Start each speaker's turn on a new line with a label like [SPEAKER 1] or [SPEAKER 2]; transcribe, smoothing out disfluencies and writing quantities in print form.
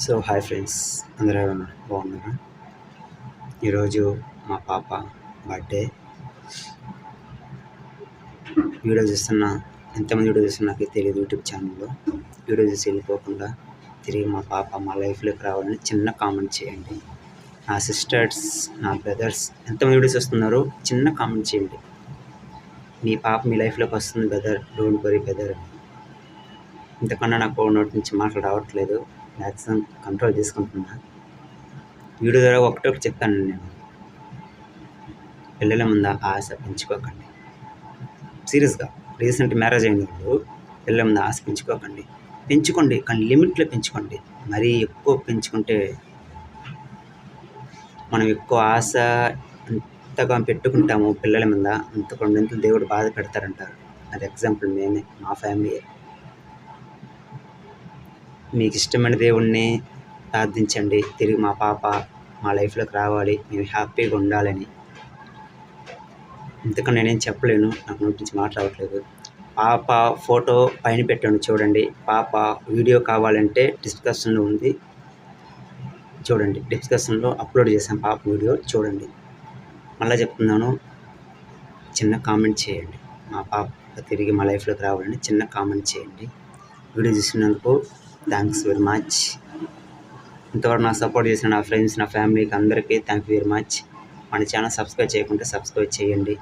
[SPEAKER 1] So hi friends, అందరూ బాగున్నారా? ఈరోజు మా పాప బర్త్డే. వీడియో చూస్తున్న ఎంతమంది వీడియో చూస్తున్నా నాకు తెలియదు. యూట్యూబ్ ఛానల్లో వీడియో చూసి వెళ్ళిపోకుండా తిరిగి మా పాప మా లైఫ్లోకి రావాలని చిన్న కామెంట్ చేయండి. నా సిస్టర్స్, నా బ్రదర్స్ ఎంతమంది వీడియోస్ వస్తున్నారో చిన్న కామెంట్ చేయండి. మీ పాప మీ లైఫ్లోకి వస్తుంది బ్రదర్, డోంట్ వరీ బ్రదర్. ఇంతకన్నా నాకు నోటి నుంచి మాటలు రావట్లేదు. మ్యాక్సిమం కంట్రోల్ చేసుకుంటున్నా. వీడియో ద్వారా ఒకటి చెప్తాను నేను, పిల్లల ముందు ఆశ పెంచుకోకండి. సీరియస్గా రీసెంట్ మ్యారేజ్ అయిన వాళ్ళు పిల్లల ముందు ఆశ పెంచుకోకండి. పెంచుకోండి కానీ లిమిట్లో పెంచుకోండి. మరీ ఎక్కువ పెంచుకుంటే మనం ఎక్కువ ఆశ ఎంతగా పెట్టుకుంటాము పిల్లల మీద అంత కొండంతలు దేవుడు బాధ పెడతారంటారు. అది ఎగ్జాంపుల్ మేమే, మా ఫ్యామిలీ. మీకు ఇష్టమైన దేవుణ్ణి ప్రార్థించండి. తిరిగి మా పాప మా లైఫ్లోకి రావాలి, మేము హ్యాపీగా ఉండాలని. ఇంతకన్నా నేనేం చెప్పలేను, నాకు నోటి నుంచి మాట రావట్లేదు. పాప ఫోటో పైన పెట్టండి, చూడండి. పాప వీడియో కావాలంటే డిస్కషన్లో ఉంది, చూడండి. డిస్కషన్లో అప్లోడ్ చేశాను పాప వీడియో, చూడండి. మళ్ళీ చెప్తున్నాను, చిన్న కామెంట్ చేయండి. మా పాప తిరిగి మా లైఫ్లోకి రావాలని చిన్న కామెంట్ చేయండి. వీడియో చూసినందుకు థ్యాంక్స్ వెరీ మచ్. ఇంతవరకు నాకు సపోర్ట్ చేసిన నా ఫ్రెండ్స్, నా ఫ్యామిలీకి అందరికీ థ్యాంక్ యూ వెరీ మచ్. మన ఛానల్ సబ్స్క్రైబ్ చేయకుంటే సబ్స్క్రైబ్ చేయండి.